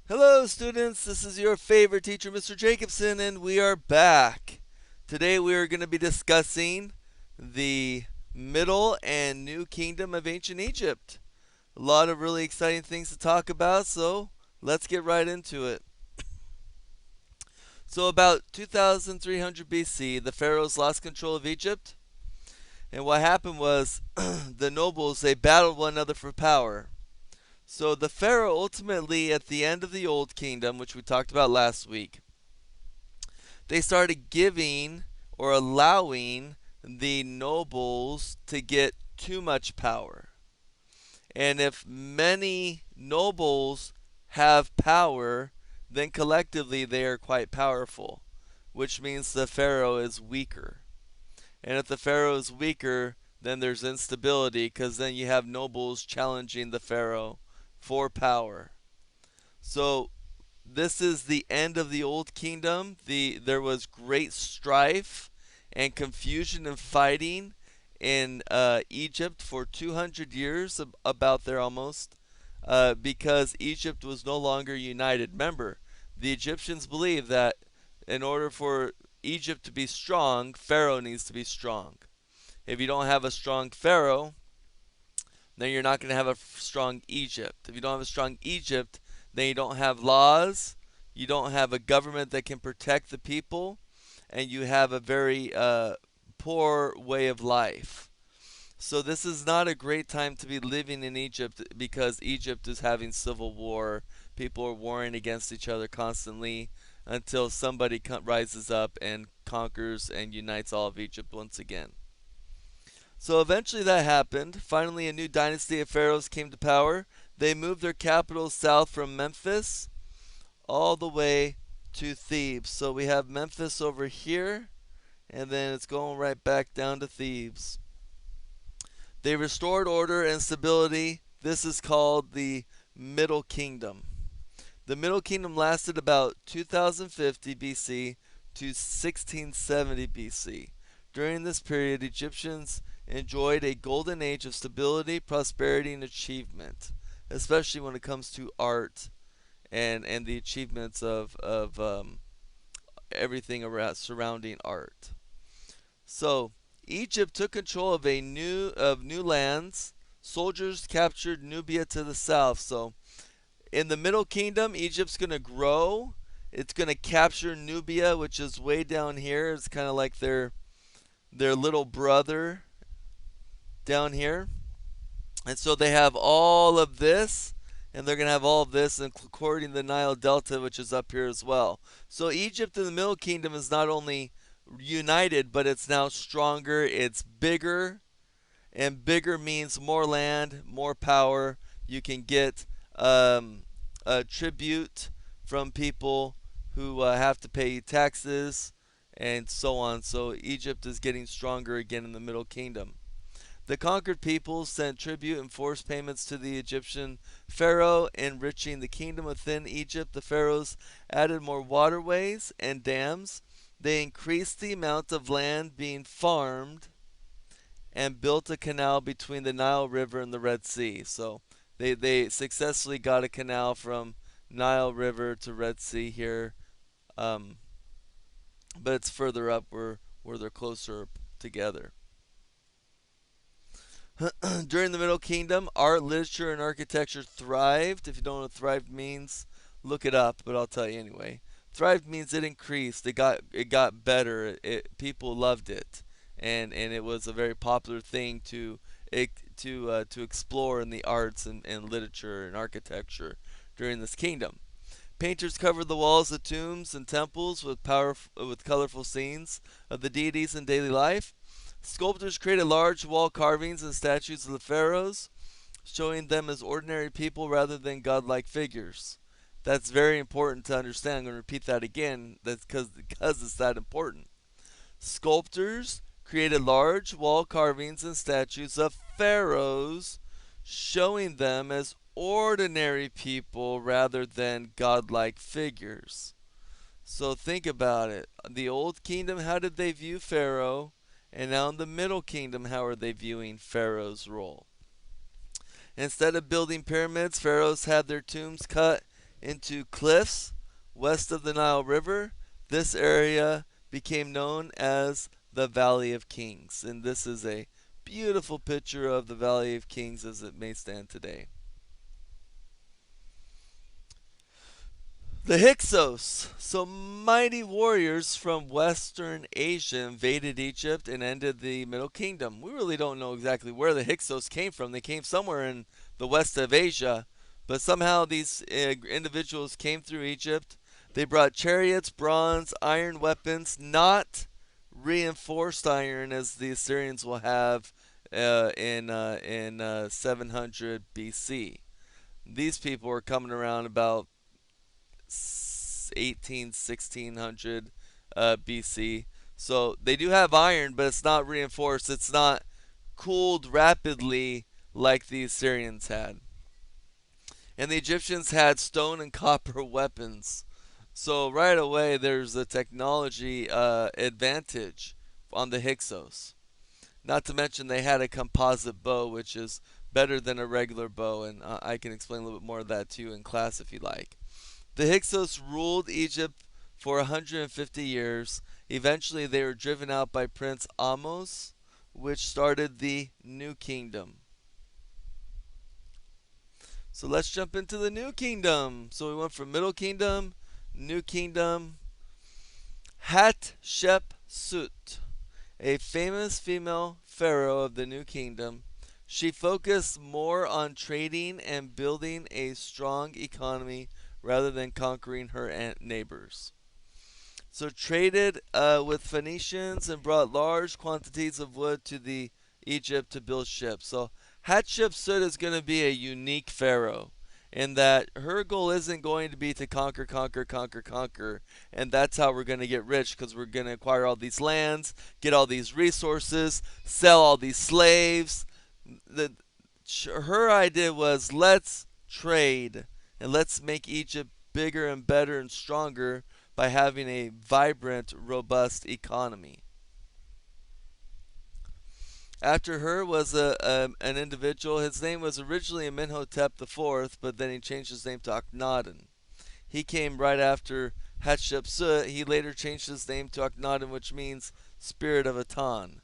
Hello, students. This is your favorite teacher, Mr. Jacobson, and we are back. Today we are going to be discussing the Middle and New Kingdom of ancient Egypt. A lot of really exciting things to talk about, so let's get right into it. So, about 2300 BC, the pharaohs lost control of Egypt, and what happened was the nobles they battled one another for power. So the pharaoh ultimately, at the end of the Old Kingdom, which we talked about last week, they started giving or allowing the nobles to get too much power. And if many nobles have power, then collectively they are quite powerful, which means the pharaoh is weaker. And if the pharaoh is weaker, then there's instability because then you have nobles challenging the pharaoh for power. So this is the end of the old kingdom. There was great strife and confusion and fighting in Egypt for 200 years, about there almost, because Egypt was no longer united. Remember, the Egyptians believed that in order for Egypt to be strong, Pharaoh needs to be strong. If you don't have a strong Pharaoh, then you're not going to have a strong Egypt. If you don't have a strong Egypt, then you don't have laws, you don't have a government that can protect the people, and you have a very poor way of life. So this is not a great time to be living in Egypt because Egypt is having civil war. People are warring against each other constantly until somebody rises up and conquers and unites all of Egypt once again. So eventually that happened. Finally, a new dynasty of pharaohs came to power. They moved their capital south from Memphis all the way to Thebes. So we have Memphis over here, and then it's going right back down to Thebes. They restored order and stability. This is called the Middle Kingdom. The Middle Kingdom lasted about 2050 BC to 1670 BC. During this period, Egyptians enjoyed a golden age of stability, prosperity, and achievement, especially when it comes to art and the achievements of everything around surrounding art. So Egypt took control of new lands. Soldiers captured Nubia to the south. So in the Middle Kingdom, Egypt's going to grow. It's going to capture Nubia, which is way down here. It's kind of like their little brother down here. And so they have all of this, and they're going to have all of this, including the Nile Delta, which is up here as well. So Egypt and the Middle Kingdom is not only united, but it's now stronger, it's bigger, and bigger means more land, more power. You can get a tribute from people who have to pay taxes and so on. So Egypt is getting stronger again in the Middle Kingdom. The conquered peoples sent tribute and forced payments to the Egyptian pharaoh, enriching the kingdom within Egypt. The pharaohs added more waterways and dams. They increased the amount of land being farmed and built a canal between the Nile River and the Red Sea. So they successfully got a canal from Nile River to Red Sea here, um, but it's further up where they're closer together. During the Middle Kingdom, art, literature, and architecture thrived. If you don't know what thrived means, look it up, but I'll tell you anyway. Thrived means it increased. It got better. People loved it, and it was a very popular thing to explore in the arts and literature and architecture during this kingdom. Painters covered the walls of tombs and temples with colorful scenes of the deities in daily life. Sculptors created large wall carvings and statues of the pharaohs, showing them as ordinary people rather than godlike figures. That's very important to understand. I'm going to repeat that again. That's because it's that important. Sculptors created large wall carvings and statues of pharaohs, showing them as ordinary people rather than godlike figures. So think about it. The Old Kingdom, how did they view Pharaoh? And now in the Middle Kingdom, how are they viewing Pharaoh's role? Instead of building pyramids, pharaohs had their tombs cut into cliffs west of the Nile River. This area became known as the Valley of Kings, and this is a beautiful picture of the Valley of Kings as it may stand today. The Hyksos, so mighty warriors from Western Asia invaded Egypt and ended the Middle Kingdom. We really don't know exactly where the Hyksos came from. They came somewhere in the west of Asia, but somehow these individuals came through Egypt. They brought chariots, bronze, iron weapons, not reinforced iron as the Assyrians will have in 700 BC. These people were coming around about 1600 BC. So they do have iron, but it's not reinforced. It's not cooled rapidly like the Assyrians had. And the Egyptians had stone and copper weapons. So right away, there's a technology advantage on the Hyksos. Not to mention they had a composite bow, which is better than a regular bow, and I can explain a little bit more of that to you in class if you like. The Hyksos ruled Egypt for 150 years. Eventually, they were driven out by Prince Ahmose, which started the New Kingdom. So let's jump into the New Kingdom. So we went from Middle Kingdom, New Kingdom. Hatshepsut, a famous female pharaoh of the New Kingdom. She focused more on trading and building a strong economy rather than conquering her neighbors. So traded with Phoenicians and brought large quantities of wood to the Egypt to build ships. So Hatshepsut is going to be a unique pharaoh in that her goal isn't going to be to conquer, conquer, conquer, conquer, and that's how we're going to get rich because we're going to acquire all these lands, get all these resources, sell all these slaves. Her idea was let's trade and let's make Egypt bigger and better and stronger by having a vibrant, robust economy. After her was an individual. His name was originally Amenhotep IV, but then he changed his name to Akhenaton. He came right after Hatshepsut. He later changed his name to Akhenaton, which means spirit of Aton.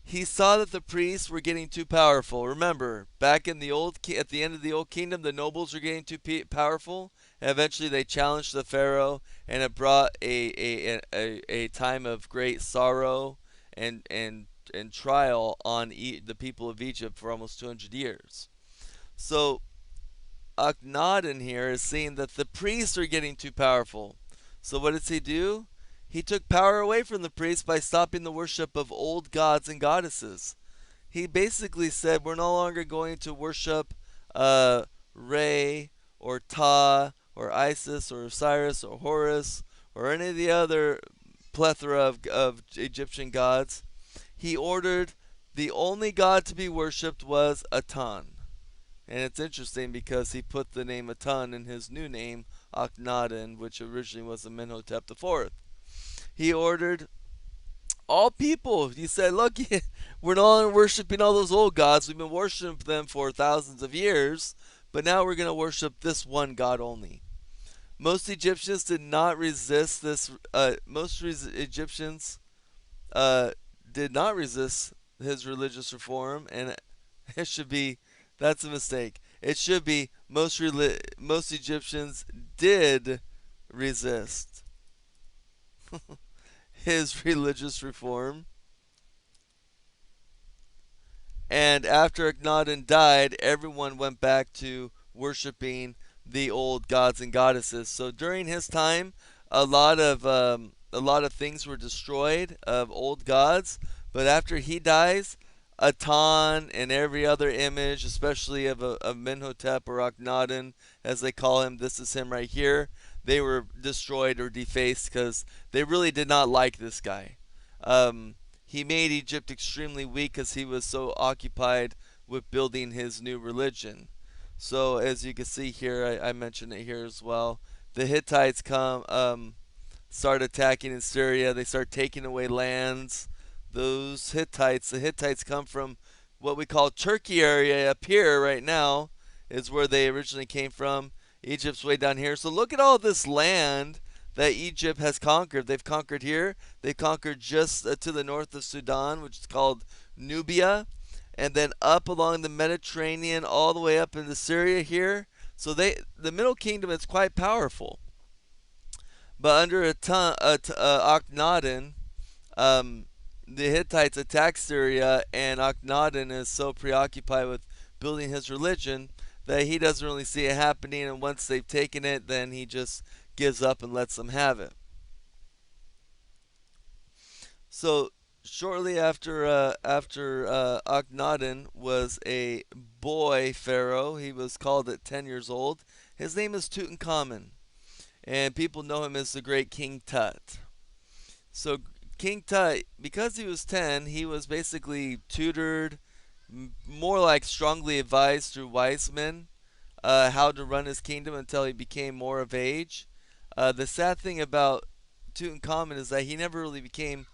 He saw that the priests were getting too powerful. Remember, back in the at the end of the old kingdom, the nobles were getting too powerful, and eventually they challenged the pharaoh, and it brought a time of great sorrow and trial on the people of Egypt for almost 200 years. So Akhenaton here is seeing that the priests are getting too powerful. So what does he do? He took power away from the priests by stopping the worship of old gods and goddesses. He basically said we're no longer going to worship Re or Ta or Isis or Osiris or Horus or any of the other plethora of Egyptian gods. He ordered the only god to be worshipped was Aton. And it's interesting because he put the name Aton in his new name, Akhenaton, which originally was Amenhotep IV. He ordered all people. He said, look, we're no longer worshiping all those old gods. We've been worshiping them for thousands of years, but now we're going to worship this one God only. Most Egyptians did not resist this. Egyptians did not resist his religious reform, and it should be, that's a mistake. It should be most Egyptians did resist his religious reform. And after Akhenaton died, everyone went back to worshiping the old gods and goddesses. So during his time, a lot of things were destroyed of old gods. But after he dies, Aton and every other image, especially of Amenhotep or Akhenaton, as they call him, this is him right here, they were destroyed or defaced because they really did not like this guy. He made Egypt extremely weak because he was so occupied with building his new religion. So as you can see here, I mentioned it here as well. The Hittites start attacking in Syria. They start taking away lands. The Hittites come from what we call Turkey area up here right now, is where they originally came from. Egypt's way down here. So look at all this land that Egypt has conquered. They've conquered here. They conquered just to the north of Sudan, which is called Nubia, and then up along the Mediterranean, all the way up into Syria here. So the Middle Kingdom is quite powerful. But under Akhenaton, um, the Hittites attacked Syria, and Akhenaton is so preoccupied with building his religion that he doesn't really see it happening. And once they've taken it, then he just gives up and lets them have it. So shortly after Akhenaton was a boy pharaoh. He was called at 10 years old. His name is Tutankhamen, and people know him as the Great King Tut. So King Tut, because he was 10, he was basically tutored, more like strongly advised through wise men, how to run his kingdom until he became more of age. The sad thing about Tutankhamen is that he never really became,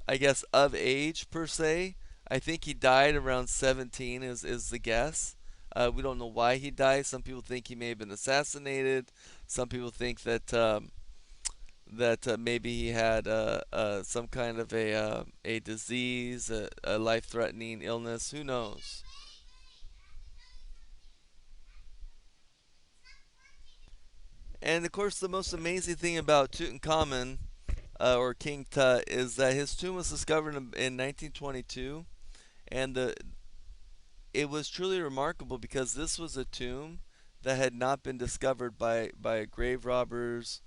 I guess, of age per se. I think he died around 17 is the guess. We don't know why he died. Some people think he may have been assassinated. Some people think that maybe he had some kind of a disease, a life-threatening illness. Who knows? And of course, the most amazing thing about Tutankhamen, or King Tut, is that his tomb was discovered in 1922, and it was truly remarkable because this was a tomb that had not been discovered by grave robbers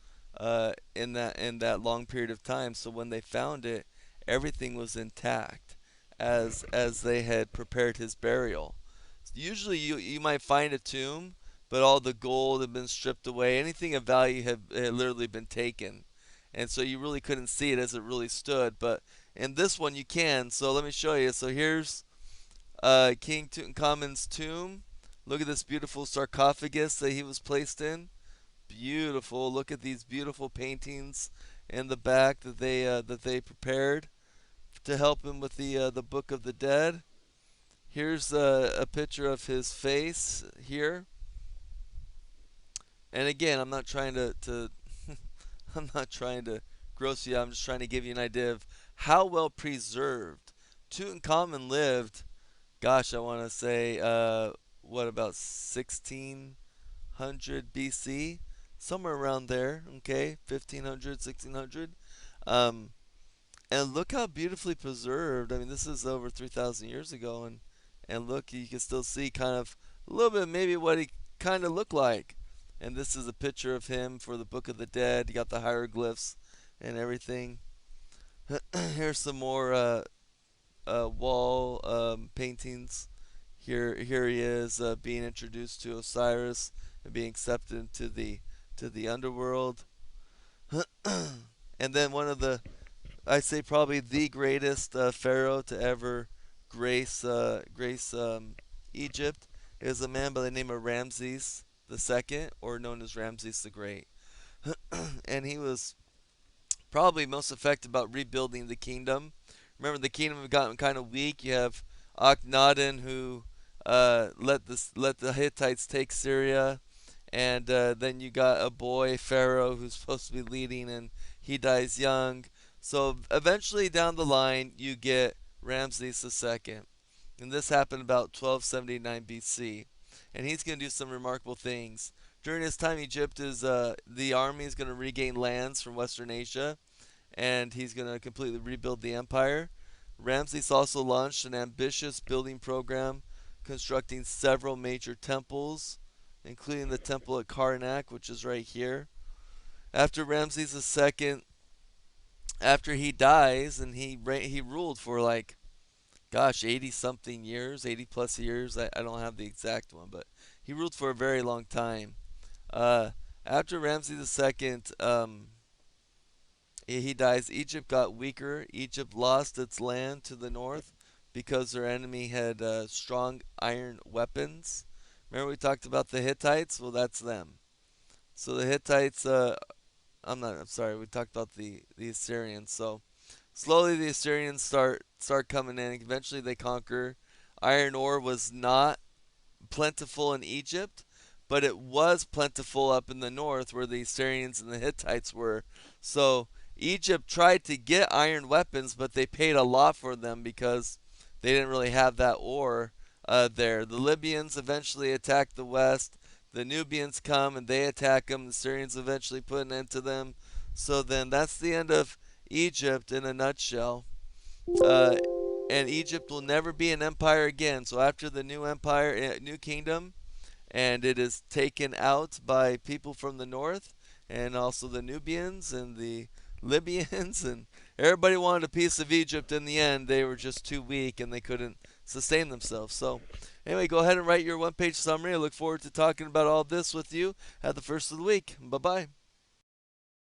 in that long period of time. So when they found it, everything was intact as they had prepared his burial. Usually you might find a tomb, but all the gold had been stripped away. Anything of value had literally been taken. And so you really couldn't see it as it really stood. But in this one you can. So let me show you. So here's King Tutankhamun's tomb. Look at this beautiful sarcophagus that he was placed in. Beautiful. Look at these beautiful paintings in the back that they prepared to help him with the Book of the Dead. Here's a picture of his face here. And again, I'm not trying to I'm not trying to gross you out. I'm just trying to give you an idea of how well preserved Tutankhamun lived. Gosh, I want to say what about 1600 BC, somewhere around there. Okay, 1500, 1600. Um, and look how beautifully preserved. I mean, this is over 3,000 years ago, and look, you can still see kind of a little bit maybe what he kind of looked like. And this is a picture of him for the Book of the Dead. You got the hieroglyphs and everything. Here's some more wall paintings. Here he is being introduced to Osiris and being accepted into the underworld. And then one of the, I say probably the greatest pharaoh to ever grace Egypt is a man by the name of Ramses the Second, or known as Ramses the Great. And he was probably most effective about rebuilding the kingdom. Remember, the kingdom had gotten kind of weak. You have Akhenaton, who let the Hittites take Syria, and then you got a boy Pharaoh who's supposed to be leading, and he dies young. So eventually, down the line, you get Ramses II, and this happened about 1279 BC, and he's going to do some remarkable things. During his time, Egypt is the army is going to regain lands from Western Asia, and he's going to completely rebuild the empire. Ramses also launched an ambitious building program, constructing several major temples, including the temple at Karnak, which is right here. After Ramses II, after he dies, and he ruled for like, gosh, 80 something years, 80 plus years. I don't have the exact one, but he ruled for a very long time. Uh, After Ramses II, he dies. Egypt got weaker. Egypt lost its land to the north because their enemy had strong iron weapons. Remember we talked about the Hittites? Well, that's them. So the Hittites, I'm sorry, we talked about the Assyrians. So slowly the Assyrians start coming in. Eventually they conquer. Iron ore was not plentiful in Egypt, but it was plentiful up in the north where the Assyrians and the Hittites were. So Egypt tried to get iron weapons, but they paid a lot for them because they didn't really have that ore there. The Libyans eventually attacked the west. The Nubians come and they attack them. The Syrians eventually put an end to them. So then that's the end of Egypt in a nutshell. Uh, and Egypt will never be an empire again. So after the new empire, new kingdom, and it is taken out by people from the north, and also the Nubians and the Libyans, and everybody wanted a piece of Egypt. In the end, they were just too weak and they couldn't sustain themselves. So, anyway, go ahead and write your one-page summary. I look forward to talking about all this with you at the first of the week. Bye bye.